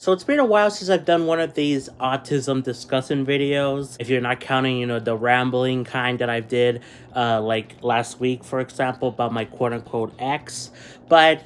So it's been a while since I've done one of these autism discussion videos. If you're not counting, the rambling kind that I did, like last week, for example, about my quote unquote ex. But,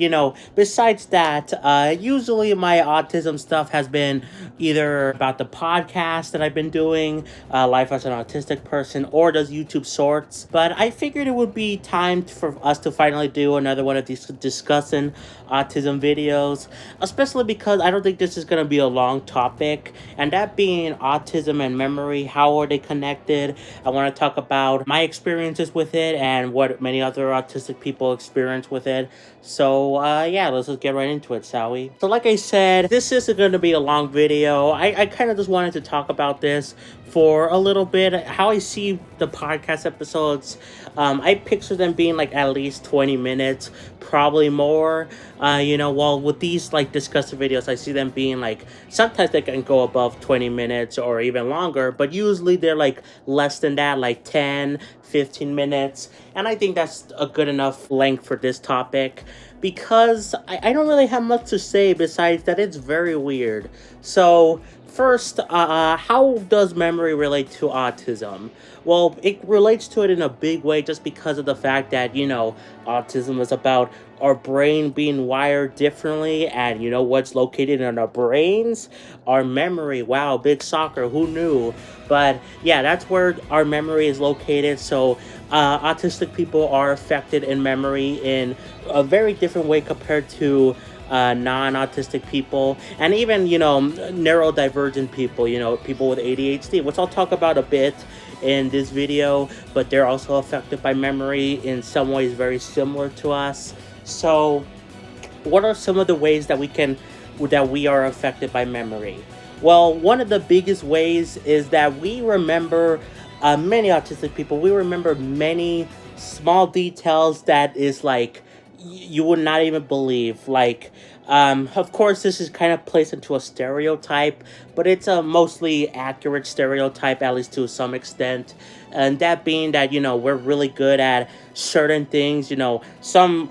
besides that, usually my autism stuff has been either about the podcast that I've been doing, Life as an Autistic Person, or does YouTube Shorts. But I figured it would be time for us to finally do another one of these discussing autism videos, especially because I don't think this is going to be a long topic, and that being autism and memory. How are they connected? I want to talk about my experiences with it and what many other autistic people experience with it. So yeah, let's just get right into it, shall we? So like I said, this isn't going to be a long video. I kind of just wanted to talk about this for a little bit. How I see the podcast episodes, I picture them being like at least 20 minutes, probably more. While with these like discussion videos, I see them being like, sometimes they can go above 20 minutes or even longer, but usually they're like less than that, like 10, 15 minutes. And I think that's a good enough length for this topic, because I don't really have much to say besides that it's very weird. So first, how does memory relate to autism? Well, it relates to it in a big way just because of the fact that, autism is about our brain being wired differently, and what's located in our brains? Our memory. Wow, big shocker, who knew? But yeah, that's where our memory is located. So autistic people are affected in memory in a very different way compared to non-autistic people, and even neurodivergent people, people with ADHD, which I'll talk about a bit in this video. But they're also affected by memory in some ways very similar to us. So what are some of the ways that we are affected by memory? Well, one of the biggest ways is that we remember, many autistic people, we remember many small details that is like you would not even believe. Like, of course, this is kind of placed into a stereotype, but it's a mostly accurate stereotype, at least to some extent. And that being that, we're really good at certain things, some,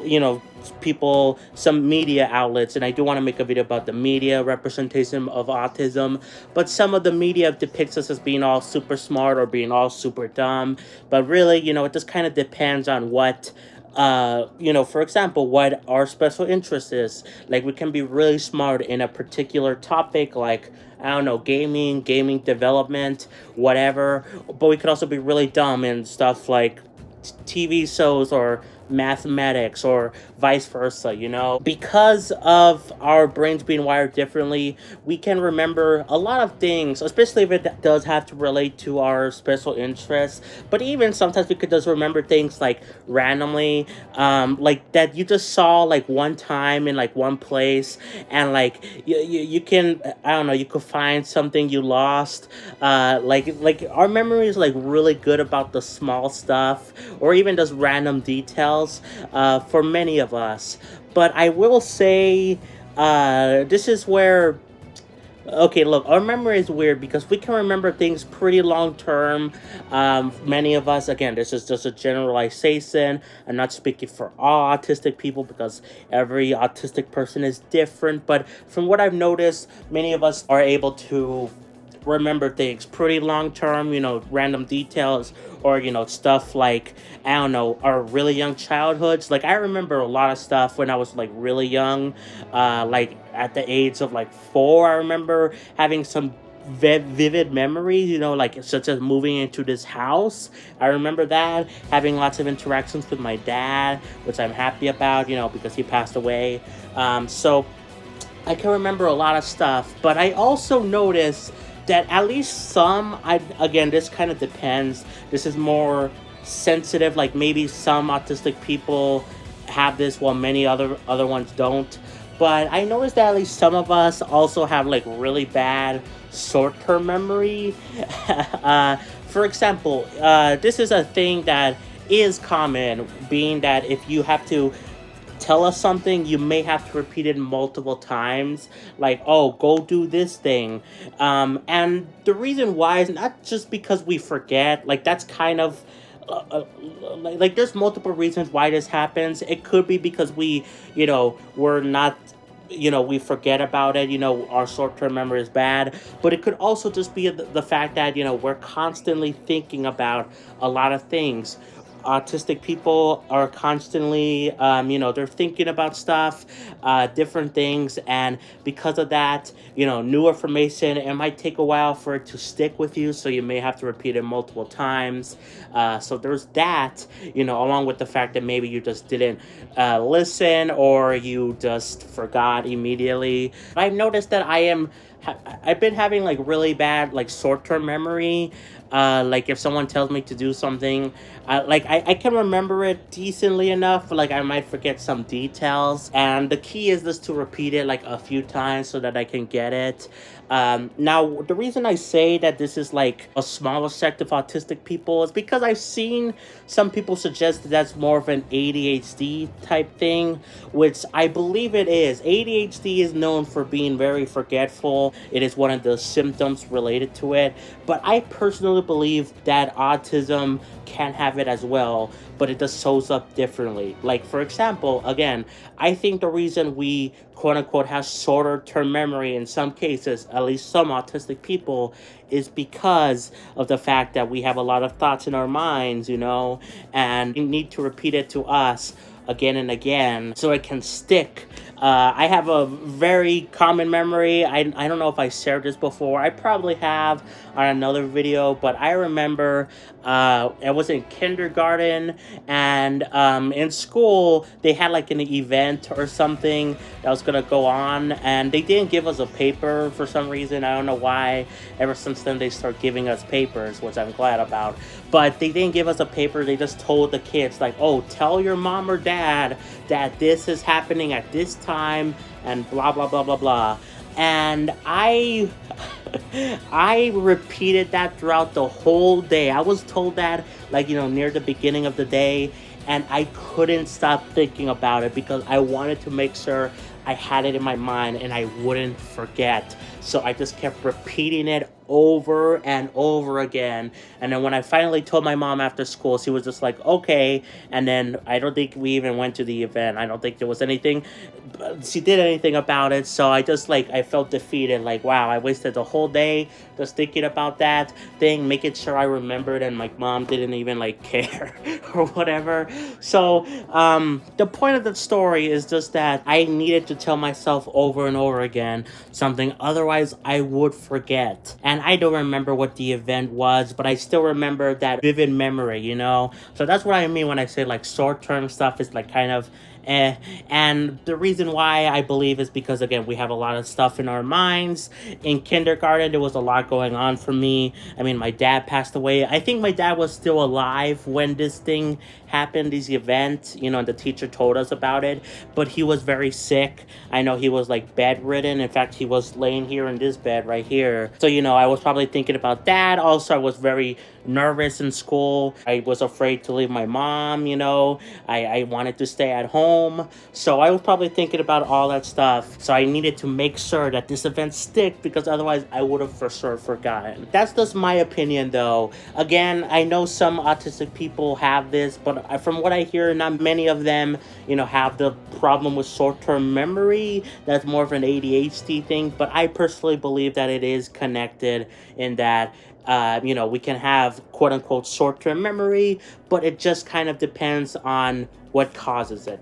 people, some media outlets, and I do want to make a video about the media representation of autism, but some of the media depicts us as being all super smart or being all super dumb. But really, it just kind of depends on what for example, what our special interest is. Like, we can be really smart in a particular topic, like, I don't know, gaming development, whatever. But we could also be really dumb in stuff like TV shows or mathematics or vice versa, Because of our brains being wired differently, we can remember a lot of things, especially if it does have to relate to our special interests. But even sometimes we could just remember things like randomly, like that you just saw like one time in like one place, and like you can, I don't know, you could find something you lost. Like our memory is like really good about the small stuff, or even just random details, for many of us. But I will say, this is where, okay, look, our memory is weird because we can remember things pretty long term. Many of us, again, this is just a generalization. I'm not speaking for all autistic people because every autistic person is different. But from what I've noticed, many of us are able to remember things pretty long term, random details, or, stuff like, I don't know, our really young childhoods. Like, I remember a lot of stuff when I was like really young, like at the age of like 4. I remember having some vivid memories, like such as moving into this house. I remember that, having lots of interactions with my dad, which I'm happy about, because he passed away. So I can remember a lot of stuff. But I also noticed that at least some, again, this kind of depends. This is more sensitive. Like, maybe some autistic people have this while many other ones don't. But I noticed that at least some of us also have like really bad short-term memory. For example, this is a thing that is common, being that if you have to tell us something, you may have to repeat it multiple times, like, oh, go do this thing. And the reason why is not just because we forget. Like, that's kind of like there's multiple reasons why this happens. It could be because we're not we forget about it. Our short-term memory is bad, but it could also just be the fact that we're constantly thinking about a lot of things. Autistic people are constantly, they're thinking about stuff, different things, and because of that, new information, it might take a while for it to stick with you, so you may have to repeat it multiple times. So there's that, along with the fact that maybe you just didn't listen, or you just forgot immediately. I've noticed that I've been having like really bad like short-term memory. Like if someone tells me to do something, I can remember it decently enough, but like I might forget some details. And the key is just to repeat it like a few times so that I can get it. Now, the reason I say that this is like a smaller sect of autistic people is because I've seen some people suggest that that's more of an ADHD type thing, which I believe it is. ADHD is known for being very forgetful. It is one of the symptoms related to it. But I personally believe that autism can have it as well, but it just shows up differently. Like, for example, again, I think the reason we quote unquote have shorter term memory in some cases, at least some autistic people, is because of the fact that we have a lot of thoughts in our minds, and we need to repeat it to us again and again so it can stick. I have a very common memory. I don't know if I shared this before. I probably have on another video, but I remember I was in kindergarten, and in school they had like an event or something that was gonna go on, and they didn't give us a paper for some reason. I don't know why. Ever since then they start giving us papers, which I'm glad about. But they didn't give us a paper. They just told the kids like, oh, tell your mom or dad that this is happening at this time and blah blah blah blah blah. And I repeated that throughout the whole day. I was told that like near the beginning of the day, and I couldn't stop thinking about it because I wanted to make sure I had it in my mind and I wouldn't forget. So I just kept repeating it over and over again. And then when I finally told my mom after school, she was just like, okay. And then I don't think we even went to the event. I don't think there was anything, she did anything about it. So I just I felt defeated. Like, wow, I wasted the whole day just thinking about that thing, making sure I remembered, and my mom didn't even care or whatever. So the point of the story is just that I needed to tell myself over and over again something, otherwise I would forget. And I don't remember what the event was, but I still remember that vivid memory, So that's what I mean when I say short-term stuff is kind of and the reason why I believe is because, again, we have a lot of stuff in our minds. In kindergarten, there was a lot going on for me. I mean, my dad passed away. I think my dad was still alive when this thing happened, this event, and the teacher told us about it, but he was very sick. I know he was bedridden. In fact, he was laying here in this bed right here. So, I was probably thinking about that. Also, I was very nervous in school. I was afraid to leave my mom, I wanted to stay at home. So I was probably thinking about all that stuff. So I needed to make sure that this event stick, because otherwise I would have for sure forgotten. That's just my opinion though. Again, I know some autistic people have this, but from what I hear, not many of them, have the problem with short-term memory. That's more of an ADHD thing. But I personally believe that it is connected in that we can have quote-unquote short-term memory, but it just kind of depends on what causes it,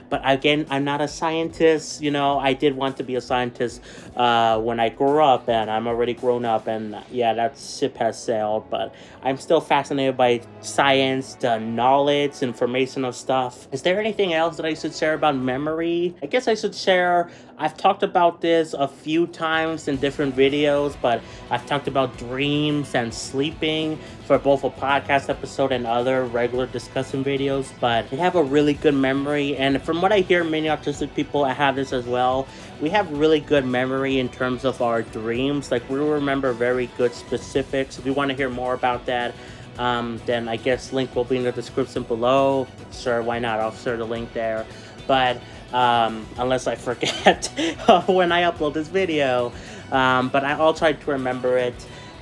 But again, I'm not a scientist, I did want to be a scientist when I grew up, and I'm already grown up, and yeah, that ship has sailed, but I'm still fascinated by science, the knowledge, informational stuff. Is there anything else that I should share about memory? I guess I should share, I've talked about this a few times in different videos, but I've talked about dreams and sleeping for both a podcast episode and other regular discussion videos, but they have a really good memory. And from what I hear, many autistic people have this as well. We have really good memory in terms of our dreams. We remember very good specifics. If you want to hear more about that, then I guess link will be in the description below. Sure, why not? I'll share the link there. But unless I forget when I upload this video. But I'll try to remember it.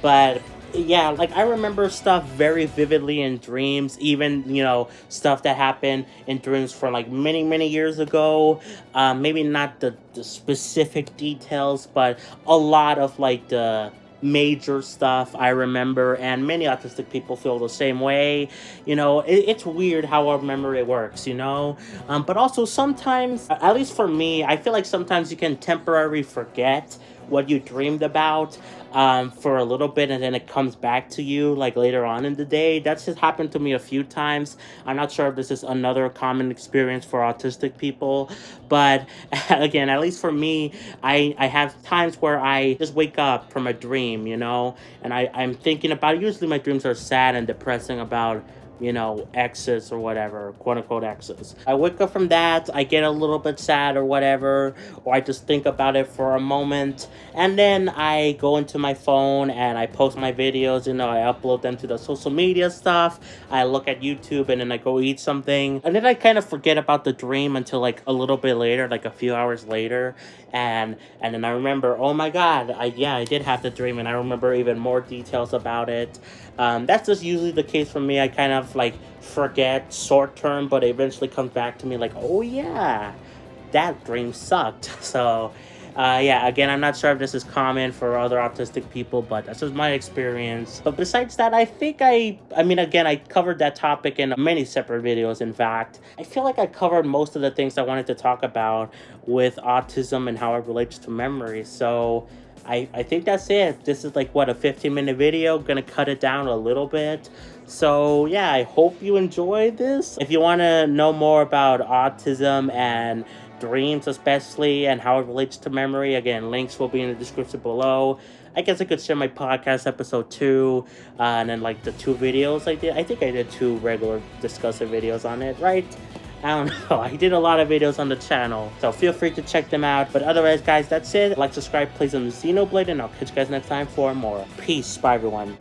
But Yeah, like I remember stuff very vividly in dreams, even, stuff that happened in dreams for like many, many years ago. Maybe not the specific details, but a lot of like the major stuff I remember, and many autistic people feel the same way. It's weird how our memory works, but also sometimes, at least for me, I feel like sometimes you can temporarily forget what you dreamed about for a little bit, and then it comes back to you like later on in the day. That's just happened to me a few times. I'm not sure if this is another common experience for autistic people, but again, at least for me, I have times where I just wake up from a dream, and I'm thinking about, usually my dreams are sad and depressing about exes or whatever, quote unquote exes. I wake up from that, I get a little bit sad or whatever, or I just think about it for a moment, and then I go into my phone and I post my videos, I upload them to the social media stuff, I look at YouTube, and then I go eat something, and then I kind of forget about the dream until like a little bit later, like a few hours later, and then I remember, oh my god, I did have the dream, and I remember even more details about it. That's just usually the case for me. I kind of like forget short term, but it eventually comes back to me like, oh yeah, that dream sucked. So, yeah, again, I'm not sure if this is common for other autistic people, but that's just my experience. But besides that, I think again, I covered that topic in many separate videos, in fact. I feel like I covered most of the things I wanted to talk about with autism and how it relates to memory. So, I think that's it. This is like, what, a 15-minute video? Gonna cut it down a little bit. So, yeah, I hope you enjoyed this. If you want to know more about autism and dreams especially, and how it relates to memory, again, links will be in the description below. I guess I could share my podcast episode 2, and then like the 2 videos I did. I think I did 2 regular discussive videos on it, right? I don't know. I did a lot of videos on the channel, so feel free to check them out. But otherwise, guys, that's it. Like, subscribe, please, on the Xenoblade, and I'll catch you guys next time for more. Peace. Bye, everyone.